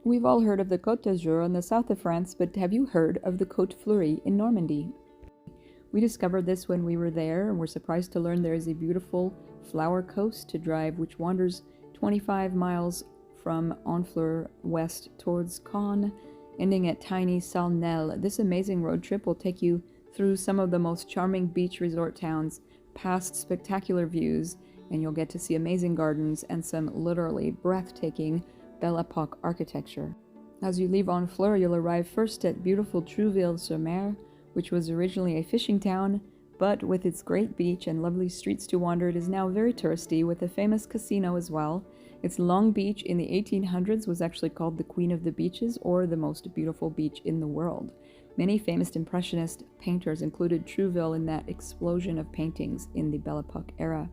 We've all heard of the Côte d'Azur in the south of France, but have you heard of the Côte Fleurie in Normandy? We discovered this when we were there, and were surprised to learn there is a beautiful flower coast to drive, which wanders 25 miles from Honfleur west towards Caen, ending at tiny Salnelles. This amazing road trip will take you through some of the most charming beach resort towns, past spectacular views, and you'll get to see amazing gardens and some literally breathtaking Belle Époque architecture. As you leave Honfleur, you'll arrive first at beautiful Trouville-sur-Mer, which was originally a fishing town, but with its great beach and lovely streets to wander, it is now very touristy, with a famous casino as well. Its long beach in the 1800s was actually called the Queen of the Beaches, or the most beautiful beach in the world. Many famous Impressionist painters included Trouville in that explosion of paintings in the Belle Époque era.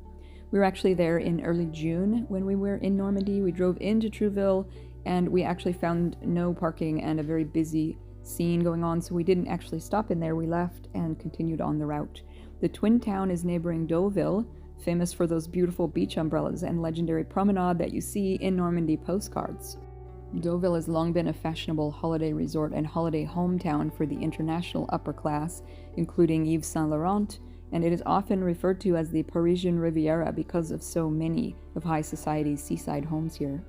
We were actually there in early June when we were in Normandy. We drove into Trouville, and we actually found no parking and a very busy scene going on, so we didn't actually stop in there. We left and continued on the route. The twin town is neighboring Deauville, famous for those beautiful beach umbrellas and legendary promenade that you see in Normandy postcards. Deauville has long been a fashionable holiday resort and holiday hometown for the international upper class, including Yves Saint Laurent, and it is often referred to as the Parisian Riviera because of so many of high society's seaside homes here.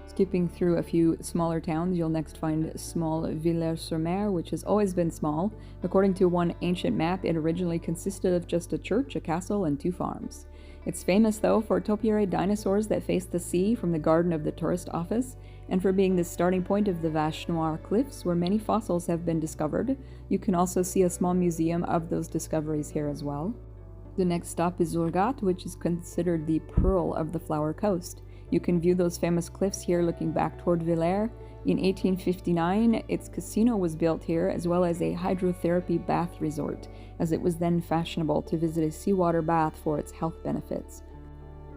Skipping through a few smaller towns, you'll next find small Villers-sur-Mer, which has always been small. According to one ancient map, it originally consisted of just a church, a castle, and 2 farms. It's famous, though, for topiary dinosaurs that face the sea from the garden of the tourist office, and for being the starting point of the Vache Noire cliffs, where many fossils have been discovered. You can also see a small museum of those discoveries here as well. The next stop is Zurghat, which is considered the pearl of the Flower Coast. You can view those famous cliffs here looking back toward Villers. In 1859, its casino was built here, as well as a hydrotherapy bath resort, as it was then fashionable to visit a seawater bath for its health benefits.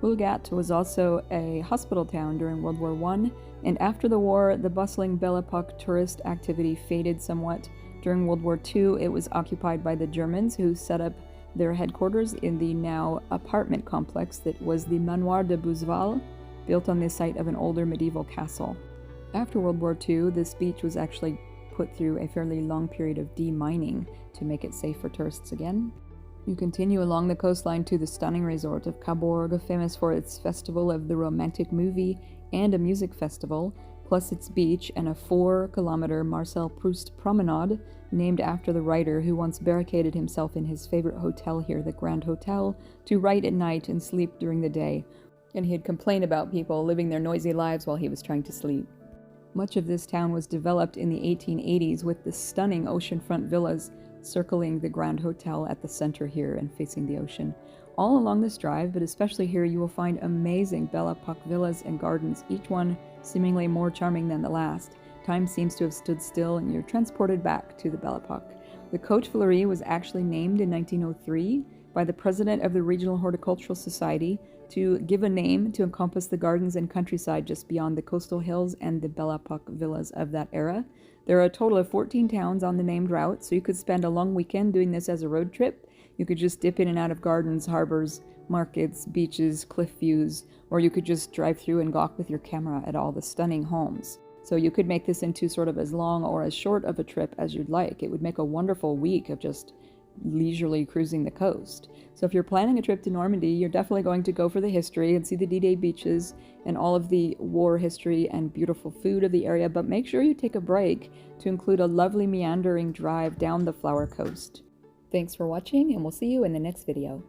Zurghat was also a hospital town during World War I, and after the war, the bustling Belle Époque tourist activity faded somewhat. During World War II, it was occupied by the Germans, who set up their headquarters in the now apartment complex that was the Manoir de Bouzeval, built on the site of an older medieval castle. After World War II, this beach was actually put through a fairly long period of demining to make it safe for tourists again. You continue along the coastline to the stunning resort of Cabourg, famous for its festival of the romantic movie and a music festival, plus its beach and a 4-kilometer Marcel Proust promenade, named after the writer who once barricaded himself in his favorite hotel here, the Grand Hotel, to write at night and sleep during the day, and he had complained about people living their noisy lives while he was trying to sleep. Much of this town was developed in the 1880s, with the stunning oceanfront villas circling the Grand Hotel at the center here and facing the ocean. All along this drive, but especially here, you will find amazing Belle Époque villas and gardens, each one seemingly more charming than the last. Time seems to have stood still, and you're transported back to the Belle Époque. The Côte Fleurie was actually named in 1903 by the president of the Regional Horticultural Society to give a name to encompass the gardens and countryside just beyond the coastal hills and the Belle Époque villas of that era. There are a total of 14 towns on the named route, so you could spend a long weekend doing this as a road trip. You could just dip in and out of gardens, harbors, markets, beaches, cliff views, or you could just drive through and gawk with your camera at all the stunning homes. So you could make this into sort of as long or as short of a trip as you'd like. It would make a wonderful week of just leisurely cruising the coast. So if you're planning a trip to Normandy, you're definitely going to go for the history and see the D-Day beaches and all of the war history and beautiful food of the area, but make sure you take a break to include a lovely meandering drive down the Flower Coast. Thanks for watching, and we'll see you in the next video.